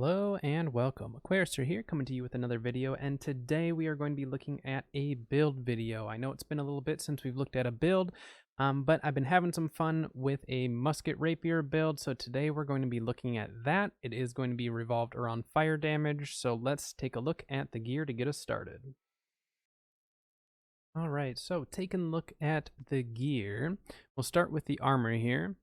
Hello and welcome. Aquarister here, coming to you with another video, and today we are going to be looking at a build video. I know it's been a little bit since we've looked at a build, but I've been having some fun with a musket rapier build, so today we're going to be looking at that. It is going to be revolved around fire damage, so let's take a look at the gear to get us started. Alright, so taking a look at the gear, we'll start with the armor here.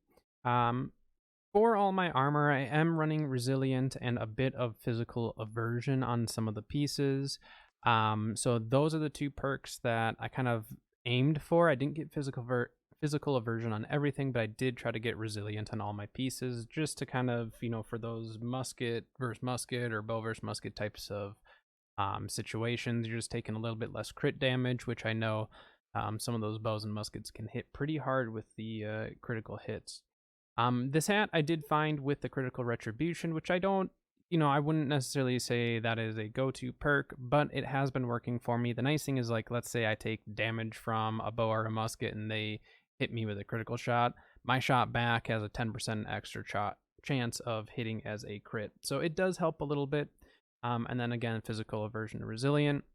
For all my armor, I am running Resilient and a bit of Physical Aversion on some of the pieces. So those are the two perks that I kind of aimed for. I didn't get Physical Aversion on everything, but I did try to get Resilient on all my pieces, just to kind of, for those musket versus musket or bow versus musket types of situations. You're just taking a little bit less crit damage, which I know some of those bows and muskets can hit pretty hard with the critical hits. This hat I did find with the critical retribution, which I don't, I wouldn't necessarily say that is a go-to perk, but it has been working for me. The nice thing is, like, let's say I take damage from a bow or a musket and they hit me with a critical shot. My shot back has a 10% extra chance of hitting as a crit. So it does help a little bit. And then again, physical aversion to resilient.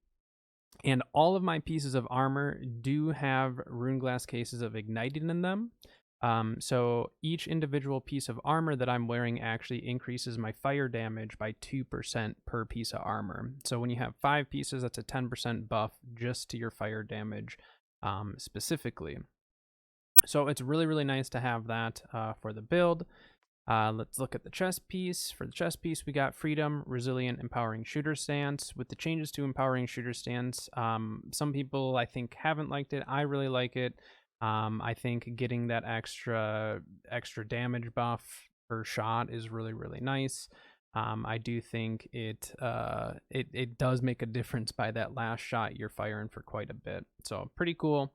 And all of my pieces of armor do have rune glass cases of igniting in them. So each individual piece of armor that I'm wearing actually increases my fire damage by 2% per piece of armor. So when you have 5 pieces, that's a 10% buff just to your fire damage specifically. So it's really, really nice to have that for the build. Let's look at the chest piece. For the chest piece, we got Freedom, Resilient, Empowering Shooter Stance. With the changes to Empowering Shooter Stance, some people I think haven't liked it. I really like it. I think getting that extra damage buff per shot is really, really nice. I do think it does make a difference by that last shot you're firing for quite a bit. So pretty cool.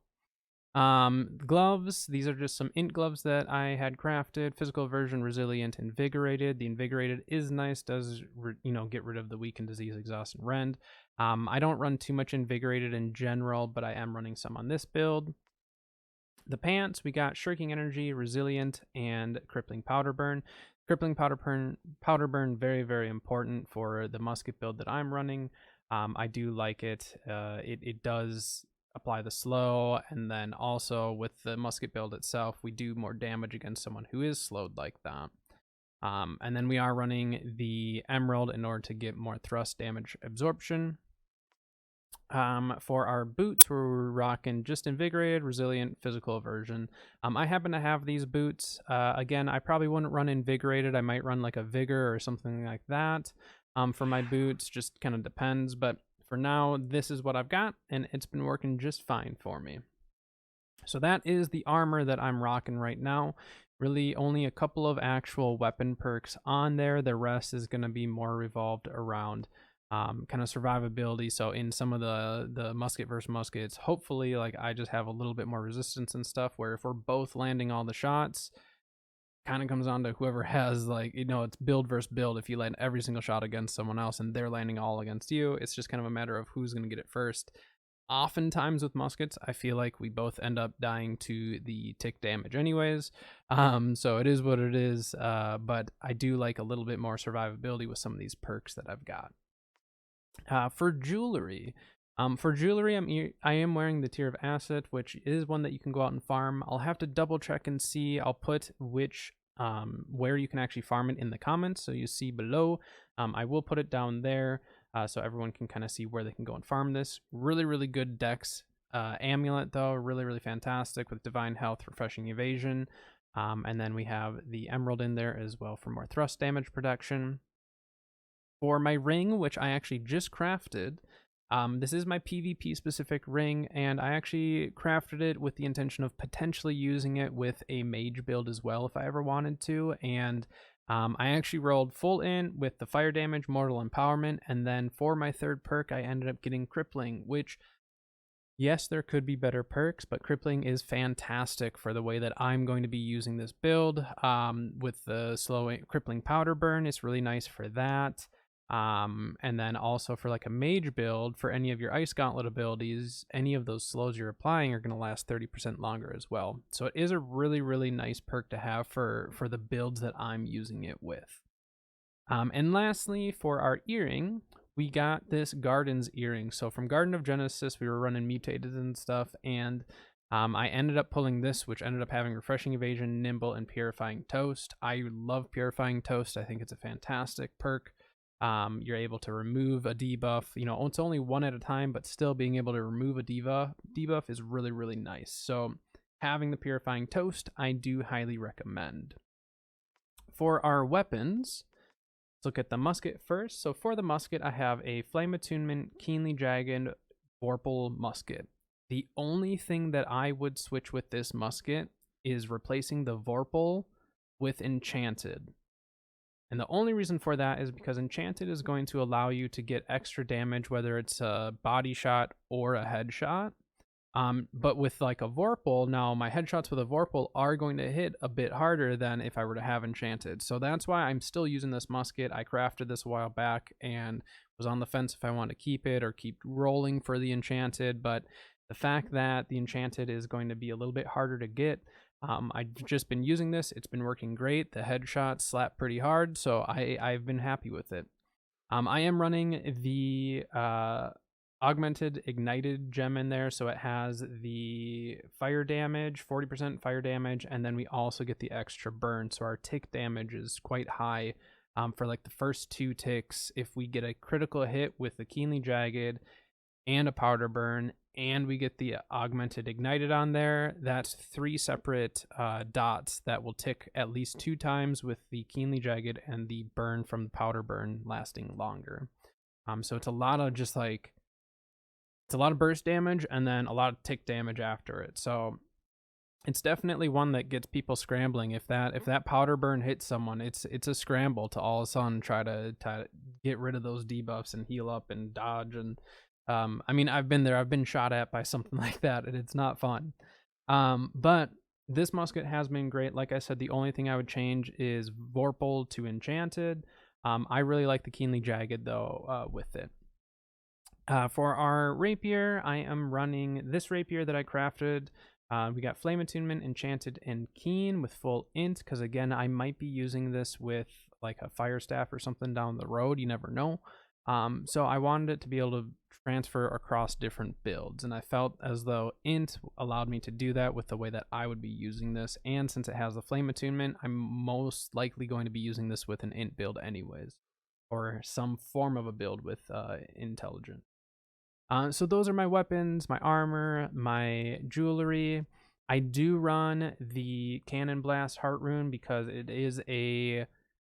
Gloves, these are just some int gloves that I had crafted. Physical Aversion, Resilient, Invigorated. The Invigorated is nice, does get rid of the Weakened, Disease, Exhaust, and Rend. I don't run too much Invigorated in general, but I am running some on this build. The pants, we got Shirking Energy, Resilient, and Crippling Powder Burn. Crippling Powder Burn, very, very important for the musket build that I'm running. I do like it. It does apply the slow, and then also with the musket build itself, we do more damage against someone who is slowed like that. And then we are running the Emerald in order to get more thrust damage absorption. For our boots, we're rocking just Invigorated, Resilient, Physical Aversion. I happen to have these boots. Again, I probably wouldn't run Invigorated. I might run like a Vigor or something like that for my boots. Just kind of depends. But for now, this is what I've got, and it's been working just fine for me. So that is the armor that I'm rocking right now. Really only a couple of actual weapon perks on there. The rest is going to be more revolved around kind of survivability. So in some of the musket versus muskets, hopefully, like, I just have a little bit more resistance and stuff, where if we're both landing all the shots, kind of comes on to whoever has, like, it's build versus build. If you land every single shot against someone else and they're landing all against you, it's just kind of a matter of who's going to get it first. Oftentimes with muskets, I feel like we both end up dying to the tick damage anyways. So it is what it is. But I do like a little bit more survivability with some of these perks that I've got. For jewelry, I am wearing the tier of Aset, which is one that you can go out and farm. I'll have to double check and see. I'll put where you can actually farm it in the comments, so you see below. I will put it down there so everyone can kind of see where they can go and farm this. Really, really good dex amulet, though. Really, really fantastic with Divine Health, Refreshing Evasion. And then we have the Emerald in there as well for more thrust damage protection. For my ring, which I actually just crafted, this is my PvP specific ring, and I actually crafted it with the intention of potentially using it with a mage build as well if I ever wanted to. And I actually rolled full in with the fire damage, mortal empowerment, and then for my third perk, I ended up getting crippling, which, yes, there could be better perks, but crippling is fantastic for the way that I'm going to be using this build. With the slow crippling powder burn, it's really nice for that. And then also for like a mage build, for any of your ice gauntlet abilities, any of those slows you're applying are going to last 30% longer as well. So it is a really, really nice perk to have for the builds that I'm using it with. And lastly, for our earring, we got this Garden's earring. So from Garden of Genesis, we were running mutated and stuff, and I ended up pulling this, which ended up having Refreshing Evasion, Nimble, and Purifying Toast. I love Purifying Toast. I think it's a fantastic perk. You're able to remove a debuff. You know, it's only one at a time, but still being able to remove a debuff is really, really nice. So having the Purifying Toast, I do highly recommend. For our weapons, let's look at the musket first. So for the musket, I have a Flame Attunement, Keenly Jagged, Vorpal musket. The only thing that I would switch with this musket is replacing the Vorpal with Enchanted. And the only reason for that is because Enchanted is going to allow you to get extra damage, whether it's a body shot or a headshot. But with like a Vorpal, now my headshots with a Vorpal are going to hit a bit harder than if I were to have Enchanted. So that's why I'm still using this musket. I crafted this a while back and was on the fence if I want to keep it or keep rolling for the Enchanted. But the fact that the Enchanted is going to be a little bit harder to get, I've just been using this. It's been working great. The headshots slap pretty hard, so I've been happy with it. I am running the augmented ignited gem in there, so it has the fire damage, 40% fire damage, and then we also get the extra burn, so our tick damage is quite high. For like the first 2 ticks, if we get a critical hit with the Keenly Jagged and a powder burn, and we get the augmented ignited on there, that's 3 separate dots that will tick at least 2 times, with the Keenly Jagged and the burn from the powder burn lasting longer. So it's a lot of just like, it's a lot of burst damage and then a lot of tick damage after it. So it's definitely one that gets people scrambling. If that powder burn hits someone, it's a scramble to all of a sudden try to get rid of those debuffs and heal up and dodge. And I mean, I've been there. I've been shot at by something like that, and it's not fun. But this musket has been great. Like I said, the only thing I would change is Vorpal to Enchanted. I really like the Keenly Jagged though with it. For our rapier, I am running this rapier that I crafted. We got Flame Attunement, Enchanted, and Keen with full int, because again, I might be using this with like a fire staff or something down the road. You never know. So I wanted it to be able to transfer across different builds, and I felt as though int allowed me to do that with the way that I would be using this. And since it has the Flame Attunement, I'm most likely going to be using this with an int build anyways, or some form of a build with intelligent. So those are my weapons, my armor, my jewelry. I do run the Cannon Blast Heart Rune because it is a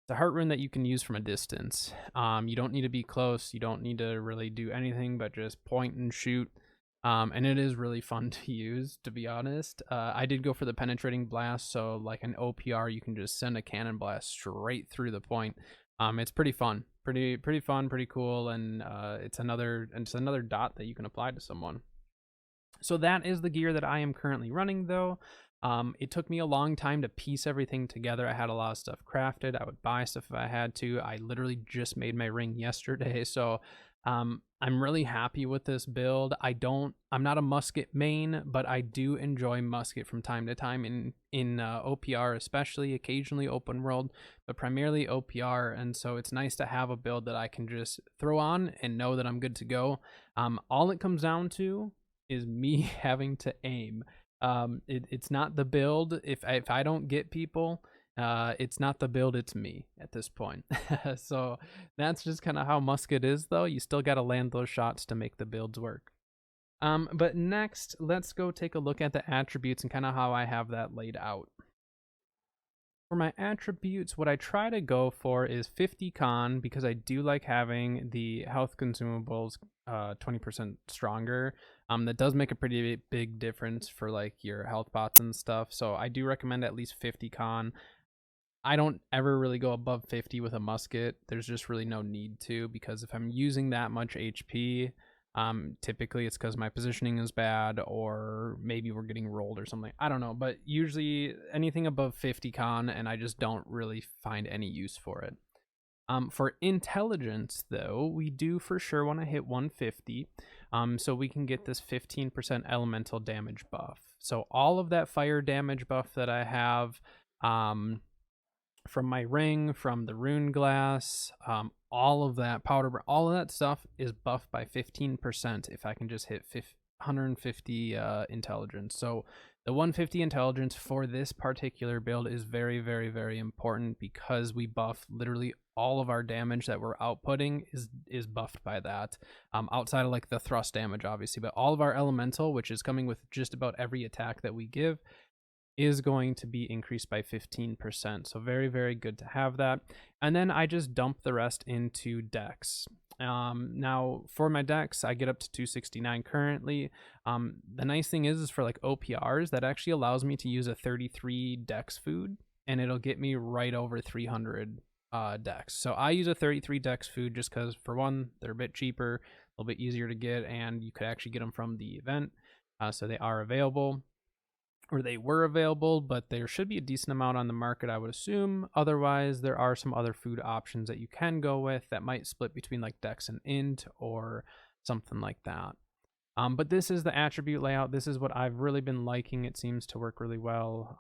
heart rune that you can use from a distance. You don't need to be close. You don't need to really do anything but just point and shoot. And it is really fun to use, to be honest. I did go for the Penetrating Blast, so like an OPR, you can just send a Cannon Blast straight through the point. It's pretty fun, pretty fun, pretty cool, and it's another dot that you can apply to someone. So that is the gear that I am currently running, though. It took me a long time to piece everything together. I had a lot of stuff crafted. I would buy stuff if I had to. I literally just made my ring yesterday, so I'm really happy with this build. I'm not a musket main, but I do enjoy musket from time to time in OPR, especially occasionally open world, but primarily OPR. And so it's nice to have a build that I can just throw on and know that I'm good to go. All it comes down to is me having to aim. It's not the build. If I don't get people, it's not the build, it's me at this point. So that's just kind of how musket is, though. You still got to land those shots to make the builds work. But next, let's go take a look at the attributes and kind of how I have that laid out. For my attributes, what I try to go for is 50 con, because I do like having the health consumables 20% stronger. That does make a pretty big difference for like your health pots and stuff. So I do recommend at least 50 con. I don't ever really go above 50 with a musket. There's just really no need to, because if I'm using that much HP, typically it's because my positioning is bad, or maybe we're getting rolled or something. I don't know, but usually anything above 50 con, and I just don't really find any use for it. For intelligence, though, we do for sure want to hit 150, so we can get this 15% elemental damage buff. So all of that fire damage buff that I have from my ring, from the rune glass, all of that powder, all of that stuff is buffed by 15% if I can just hit 150 intelligence. So the 150 intelligence for this particular build is very, very, very important because we buff literally all of our damage that we're outputting is buffed by that. Outside of like the thrust damage, obviously, but all of our elemental, which is coming with just about every attack that we give, is going to be increased by 15%. So very, very good to have that. And then I just dump the rest into dex. Now for my dex, I get up to 269 currently. The nice thing is for like OPRs, that actually allows me to use a 33 dex food and it'll get me right over 300 dex. So I use a 33 dex food just because, for one, they're a bit cheaper, a little bit easier to get, and you could actually get them from the event. So they are available. Or they were available, but there should be a decent amount on the market, I would assume. Otherwise, there are some other food options that you can go with that might split between like dex and int or something like that. But this is the attribute layout. This is what I've really been liking. It seems to work really well.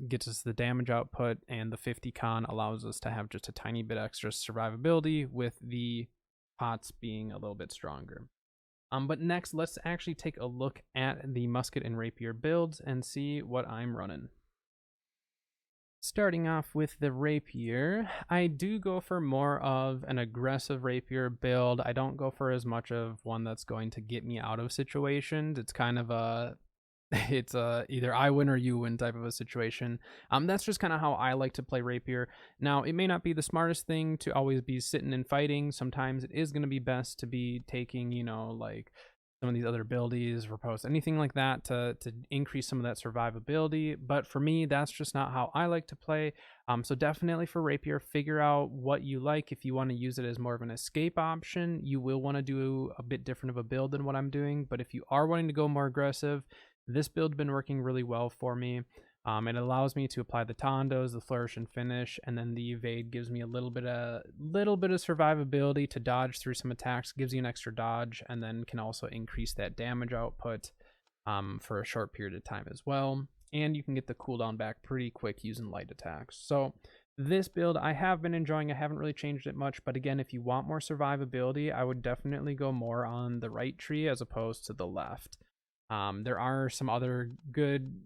Gets us the damage output, and the 50 con allows us to have just a tiny bit extra survivability with the pots being a little bit stronger. But next, let's actually take a look at the musket and rapier builds and see what I'm running. Starting off with the rapier, I do go for more of an aggressive rapier build. I don't go for as much of one that's going to get me out of situations. It's kind of a either I win or you win type of a situation. That's just kind of how I like to play rapier. Now, it may not be the smartest thing to always be sitting and fighting. Sometimes it is going to be best to be taking, like some of these other abilities, repose, anything like that to increase some of that survivability. But for me, that's just not how I like to play. So definitely for rapier, figure out what you like. If you want to use it as more of an escape option, you will want to do a bit different of a build than what I'm doing. But if you are wanting to go more aggressive, this build's been working really well for me. It allows me to apply the tondos, the flourish and finish, and then the evade gives me a little bit of survivability to dodge through some attacks, gives you an extra dodge, and then can also increase that damage output for a short period of time as well. And you can get the cooldown back pretty quick using light attacks. So this build I have been enjoying. I haven't really changed it much, but again, if you want more survivability, I would definitely go more on the right tree as opposed to the left. There are some other good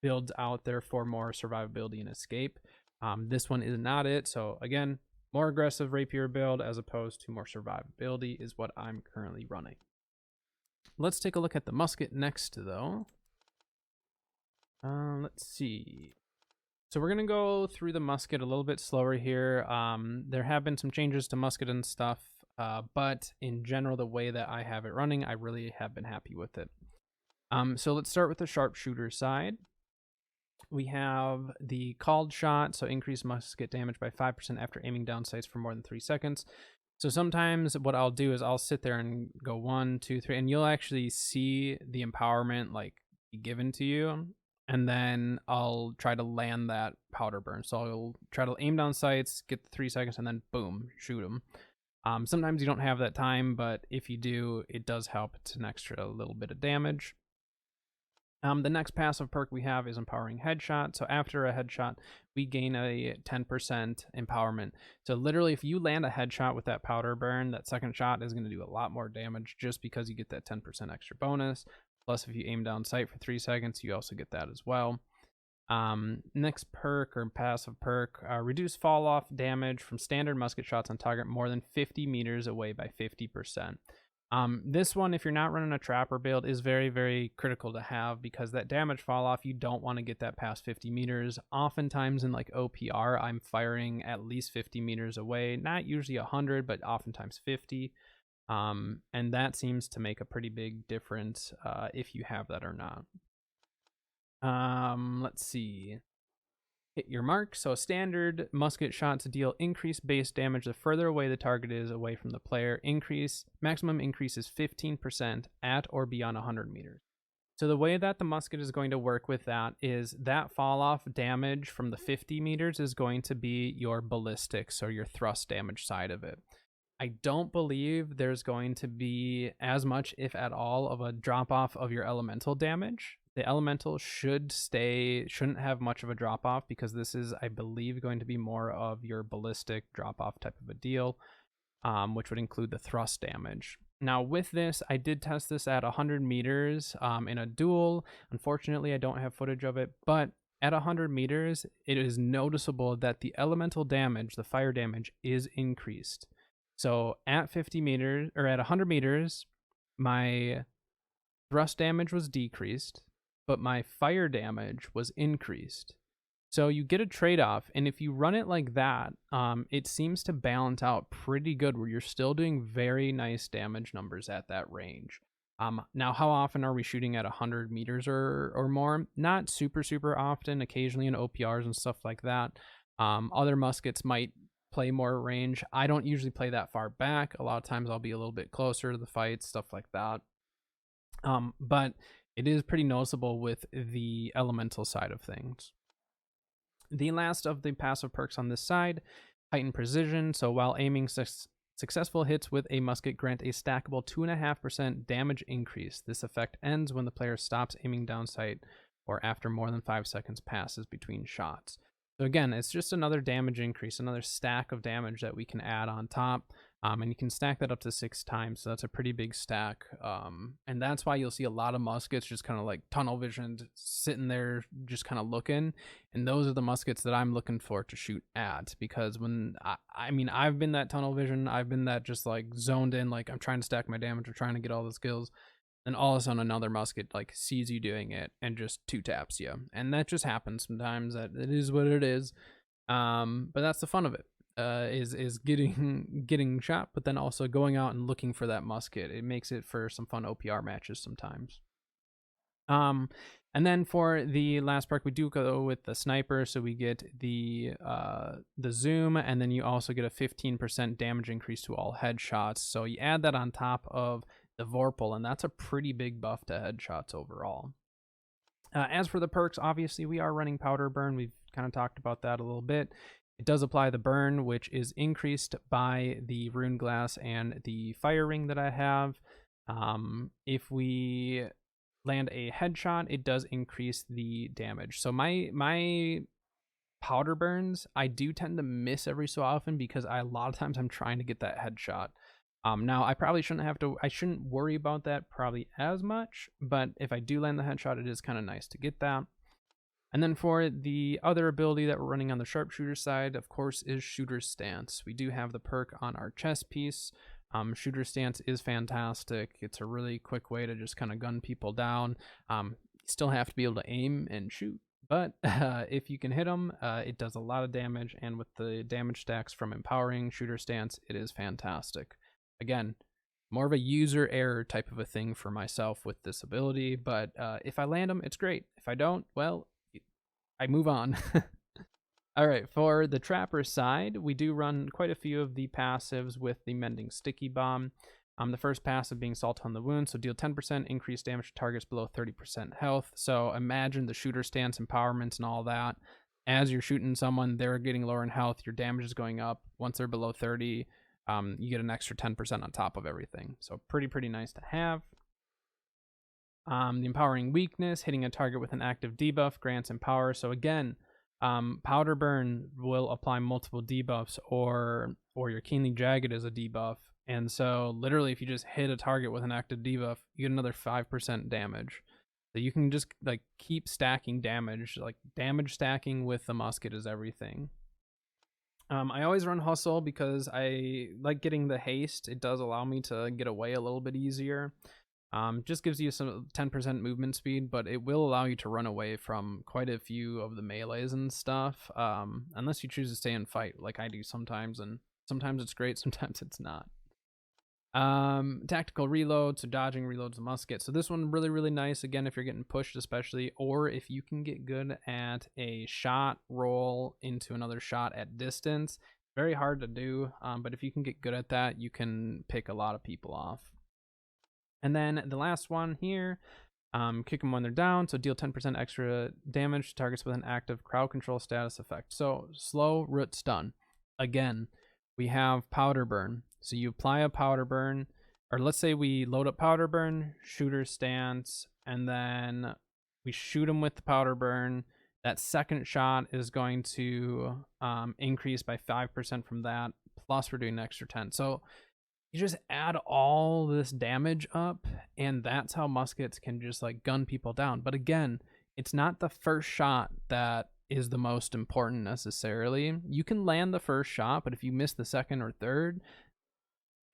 builds out there for more survivability and escape. This one is not it. So again, more aggressive rapier build as opposed to more survivability is what I'm currently running. Let's take a look at the musket next though. Let's see. So we're going to go through the musket a little bit slower here. There have been some changes to musket and stuff, but in general, the way that I have it running, I really have been happy with it. So let's start with the sharpshooter side. We have the called shot, so increase musket damage by 5% after aiming down sights for more than 3 seconds. So sometimes what I'll do is I'll sit there and go 1, 2, 3, and you'll actually see the empowerment like be given to you, and then I'll try to land that powder burn. So I'll try to aim down sights, get the 3 seconds, and then boom, shoot them. Sometimes you don't have that time, but if you do, it does help. It's an extra little bit of damage. The next passive perk we have is Empowering Headshot. So after a headshot, we gain a 10% empowerment. So literally, if you land a headshot with that powder burn, that second shot is going to do a lot more damage just because you get that 10% extra bonus. Plus, if you aim down sight for 3 seconds, you also get that as well. Next perk or passive perk, reduce fall off damage from standard musket shots on target more than 50 meters away by 50%. This one, if you're not running a trapper build, is very, very critical to have because that damage fall off, you don't want to get that past 50 meters. Oftentimes in like OPR, I'm firing at least 50 meters away, not usually 100, but oftentimes 50. And that seems to make a pretty big difference if you have that or not. Let's see. Hit your mark. So standard musket shots deal increased base damage the further away the target is away from the player. Maximum increase is 15% at or beyond 100 meters. So the way that the musket is going to work with that is that fall off damage from the 50 meters is going to be your ballistics or your thrust damage side of it. I don't believe there's going to be as much, if at all, of a drop off of your elemental damage. The elemental shouldn't have much of a drop off, because this is, I believe, going to be more of your ballistic drop off type of a deal, which would include the thrust damage. Now, with this, I did test this at 100 meters in a duel. Unfortunately, I don't have footage of it, but at 100 meters, it is noticeable that the elemental damage, the fire damage, is increased. So at 50 meters, or at 100 meters, my thrust damage was decreased, but my fire damage was increased. So you get a trade-off, and if you run it like that, it seems to balance out pretty good, where you're still doing very nice damage numbers at that range. Now, how often are we shooting at 100 meters or more? Not super, super often, occasionally in OPRs and stuff like that. Other muskets might play more range. I don't usually play that far back. A lot of times I'll be a little bit closer to the fight, stuff like that. But it is pretty noticeable with the elemental side of things. The last of the passive perks on this side, heightened precision. So while aiming, successful hits with a musket grant a stackable 2.5% damage increase. This effect ends when the player stops aiming down sight or after more than 5 seconds passes between shots. So again, it's just another damage increase, another stack of damage that we can add on top. And you can stack that up to 6 times, so that's a pretty big stack. And that's why you'll see a lot of muskets just kind of like tunnel visioned, sitting there just kind of looking. And those are the muskets that I'm looking for to shoot at, because when I mean, I've been that tunnel vision, I've been that just like zoned in, like I'm trying to stack my damage, or trying to get all the skills. And all of a sudden another musket like sees you doing it and just 2-taps you. And that just happens sometimes. That it is what it is. But that's the fun of it. Is getting shot, but then also going out and looking for that musket. It makes it for some fun OPR matches sometimes. And then for the last perk, we do go with the sniper, so we get the zoom, and then you also get a 15% damage increase to all headshots. So you add that on top of the Vorpal, and that's a pretty big buff to headshots overall. As for the perks, obviously we are running powder burn. We've kind of talked about that a little bit. It does apply the burn, which is increased by the rune glass and the fire ring that I have. If we land a headshot, it does increase the damage. So my powder burns, I do tend to miss every so often, because a lot of times I'm trying to get that headshot. Now I probably I shouldn't worry about that probably as much, but if I do land the headshot, it is kind of nice to get that. And then for the other ability that we're running on the sharpshooter side, of course, is Shooter Stance. We do have the perk on our chest piece. Shooter Stance is fantastic. It's a really quick way to just kind of gun people down. You still have to be able to aim and shoot, but if you can hit them, it does a lot of damage. And with the damage stacks from Empowering Shooter Stance, it is fantastic. Again, more of a user error type of a thing for myself with this ability, but if I land them, it's great. If I don't, well, I move on. All right, for the Trapper side, we do run quite a few of the passives with the Mending Sticky Bomb. The first passive being Salt on the Wound, so deal 10% increased damage to targets below 30% health. So imagine the Shooter Stance empowerments and all that. As you're shooting someone, they're getting lower in health, your damage is going up. Once they're below 30, you get an extra 10% on top of everything. So pretty nice to have. The Empowering Weakness, hitting a target with an active debuff grants Empower. So again, Powder Burn will apply multiple debuffs, or your Keenly Jagged is a debuff. And so literally if you just hit a target with an active debuff, you get another 5% damage. So you can just like keep stacking damage. Like damage stacking with the musket is everything. I always run Hustle because I like getting the haste. It does allow me to get away a little bit easier. Just gives you some 10% movement speed, but it will allow you to run away from quite a few of the melees and stuff, unless you choose to stay and fight like I do sometimes, and sometimes it's great, sometimes it's not. Tactical reload, so dodging reloads the musket. So this one really nice, again, if you're getting pushed especially, or if you can get good at a shot roll into another shot at distance. Very hard to do, but if you can get good at that, you can pick a lot of people off. And then the last one here, kick them when they're down, so deal 10% extra damage to targets with an active crowd control status effect. So slow root stun. Again, we have Powder Burn. So you apply a Powder Burn, or let's say we load up Powder Burn, Shooter Stance, and then We shoot them with the powder burn. That second shot is going to increase by 5% from that. Plus, we're doing an extra 10. So you just add all this damage up, and that's how muskets can just like gun people down. But again, it's not the first shot that is the most important necessarily. You can land the first shot, but if you miss the second or third,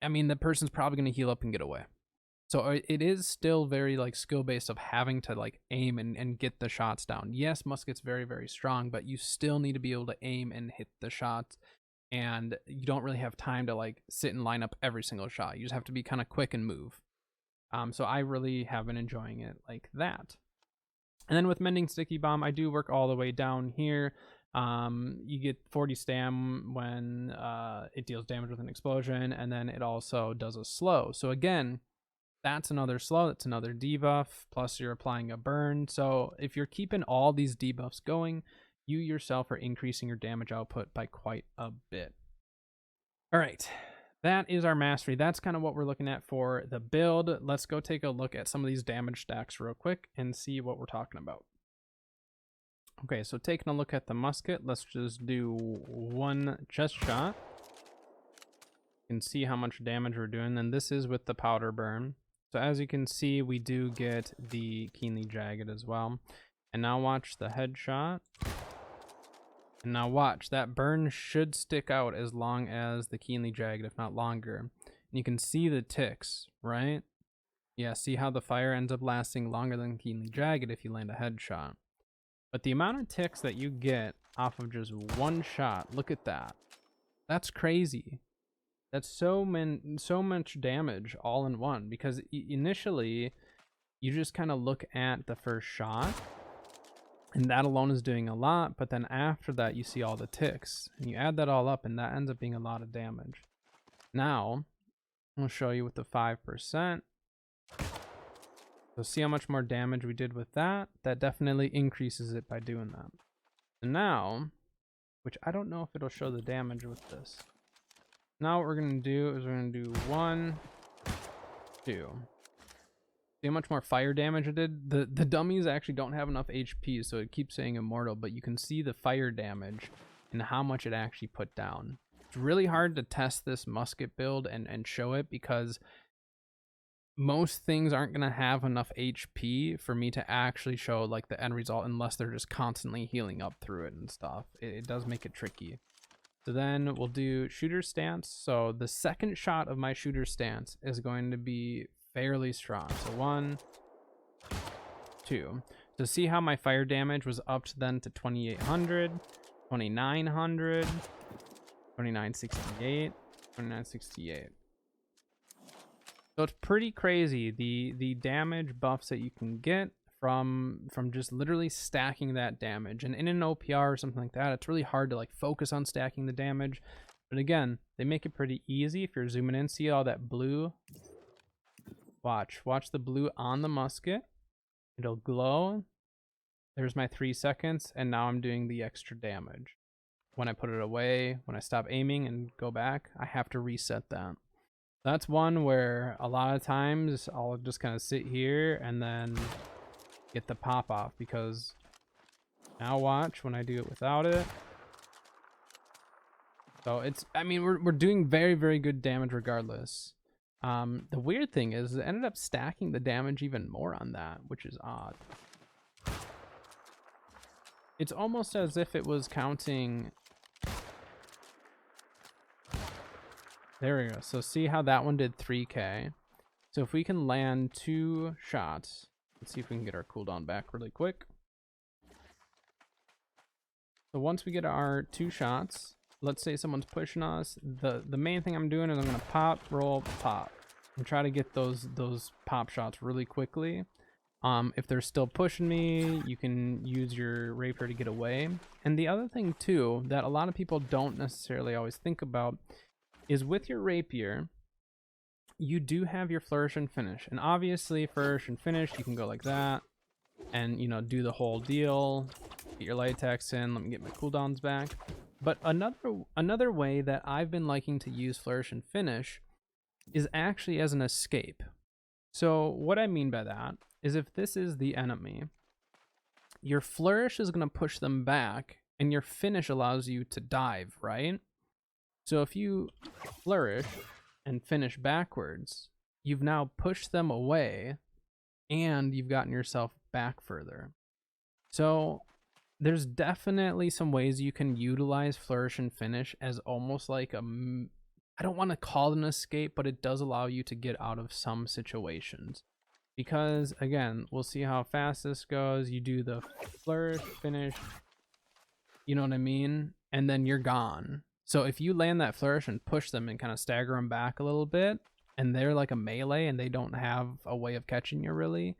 I mean, the person's probably going to heal up and get away. So it is still very like skill based of having to like aim and get the shots down. Yes, musket's very, very strong, but you still need to be able to aim and hit the shots. And you don't really have time to like sit and line up every single shot. You just have to be kind of quick and move. So I really have been enjoying it like that. And then with Mending Sticky Bomb, I do work all the way down here. You get 40 stam when it deals damage with an explosion, and then it also does a slow. So again, that's another slow, that's another debuff, plus you're applying a burn. So if you're keeping all these debuffs going, you yourself are increasing your damage output by quite a bit. All right, that is our mastery. That's kind of what we're looking at for the build. Let's go take a look at some of these damage stacks real quick and see what we're talking about. Okay, so taking a look at the musket, let's just do one chest shot. You can see how much damage we're doing. Then this is with the powder burn. So as you can see, we do get the keenly jagged as well. And now watch the headshot. And now watch, that burn should stick out as long as the keenly jagged, if not longer. And you can see the ticks, right? Yeah, see how the fire ends up lasting longer than keenly jagged if you land a headshot. But the amount of ticks that you get off of just one shot, look at that. That's crazy. That's so much damage all in one, because initially you just kind of look at the first shot and that alone is doing a lot, but then after that you see all the ticks and you add that all up and that ends up being a lot of damage. Now I'll show you with the 5%. So see how much more damage we did with that. That definitely increases it by doing that. And now, which I don't know if it'll show the damage with this. Now what we're going to do is we're going to do 1, 2. See how much more fire damage it did? The dummies actually don't have enough HP, so it keeps saying immortal, but you can see the fire damage and how much it actually put down. It's really hard to test this musket build and show it, because most things aren't going to have enough HP for me to actually show like the end result unless they're just constantly healing up through it and stuff. It does make it tricky. So then we'll do shooter stance. So the second shot of my shooter stance is going to be fairly strong. So 1, 2. So see how my fire damage was up to then to 2800, 2900, 2968, 2968. So it's pretty crazy the damage buffs that you can get from just literally stacking that damage. And in an OPR or something like that, it's really hard to like focus on stacking the damage. But again, they make it pretty easy. If you're zooming in, see all that blue? Watch the blue on the musket. It'll glow. There's my 3 seconds, and now I'm doing the extra damage. When I put it away, when I stop aiming and go back, I have to reset that. That's one where a lot of times I'll just kind of sit here and then get the pop off, because now watch when I do it without it. So it's, I mean, we're doing very, very good damage regardless. The weird thing is it ended up stacking the damage even more on that, which is odd. It's almost as if it was counting. There we go. So see how that one did 3k. So if we can land 2 shots, let's see if we can get our cooldown back really quick. So once we get our 2 shots, let's say someone's pushing us, the main thing I'm doing is I'm going to pop, roll, pop, and try to get those pop shots really quickly. If they're still pushing me, you can use your rapier to get away. And the other thing too that a lot of people don't necessarily always think about is with your rapier, you do have your flourish and finish. And obviously flourish and finish, you can go like that and, you know, do the whole deal, get your light attacks in. Let me get my cooldowns back. But another way that I've been liking to use flourish and finish is actually as an escape. So what I mean by that is if this is the enemy your flourish is going to push them back, and your finish allows you to dive, right? So if you flourish and finish backwards, you've now pushed them away, and you've gotten yourself back further. So there's definitely some ways you can utilize flourish and finish as almost like I don't want to call it an escape, but it does allow you to get out of some situations. Because again, we'll see how fast this goes. You do the flourish, finish, you know what I mean? And then you're gone. So if you land that flourish and push them and kind of stagger them back a little bit, and they're like a melee and they don't have a way of catching you really,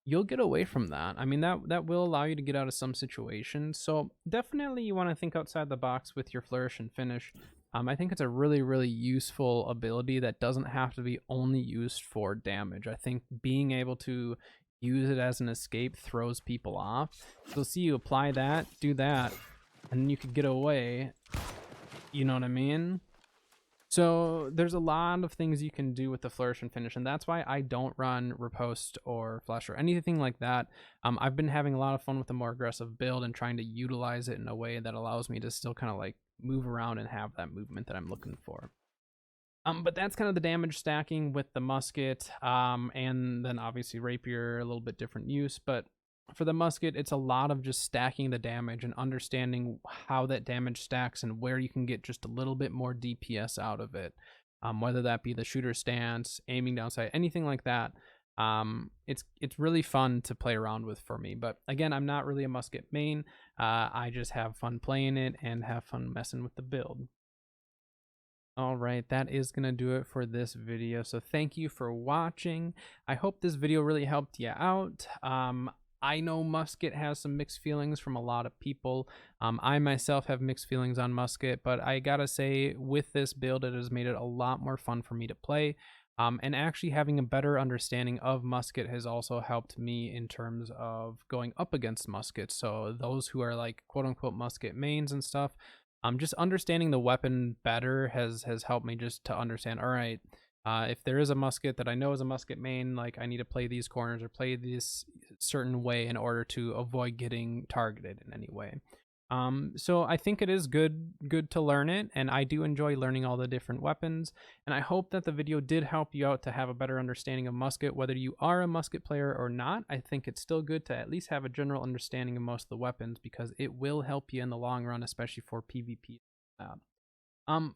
you'll get away from that. I mean, that will allow you to get out of some situations. So definitely you want to think outside the box with your flourish and finish. I think it's a really, really useful ability that doesn't have to be only used for damage. I think being able to use it as an escape throws people off. So see you apply that, do that, and then you could get away. You know what I mean? So there's a lot of things you can do with the flourish and finish, and that's why I don't run riposte or flush or anything like that. I've been having a lot of fun with a more aggressive build and trying to utilize it in a way that allows me to still kind of like move around and have that movement that I'm looking for. But that's kind of the damage stacking with the musket, and then obviously rapier, a little bit different use, but for the musket, it's a lot of just stacking the damage and understanding how that damage stacks and where you can get just a little bit more DPS out of it, whether that be the shooter stance, aiming down sight, anything like that. It's really fun to play around with for me. But again, I'm not really a musket main. I just have fun playing it and have fun messing with the build. All right, that is going to do it for this video. So thank you for watching. I hope this video really helped you out. I know Musket has some mixed feelings from a lot of people. I myself have mixed feelings on Musket, but I gotta say with this build, it has made it a lot more fun for me to play. And actually having a better understanding of Musket has also helped me in terms of going up against Musket. So those who are like quote unquote Musket mains and stuff, just understanding the weapon better has helped me just to understand, all right, if there is a musket that I know is a musket main, like I need to play these corners or play this certain way in order to avoid getting targeted in any way. So I think it is good to learn it, and I do enjoy learning all the different weapons, and I hope that the video did help you out to have a better understanding of musket. Whether you are a musket player or not, I think it's still good to at least have a general understanding of most of the weapons, because it will help you in the long run, especially for PvP.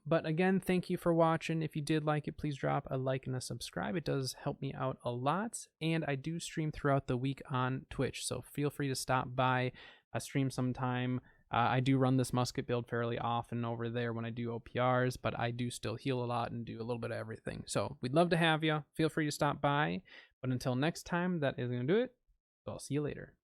But again, thank you for watching. If you did like it, please drop a like and a subscribe. It does help me out a lot. And I do stream throughout the week on Twitch, so feel free to stop by, stream sometime. I do run this musket build fairly often over there when I do OPRs, but I do still heal a lot and do a little bit of everything. So we'd love to have you. Feel free to stop by. But until next time, that is going to do it. So I'll see you later.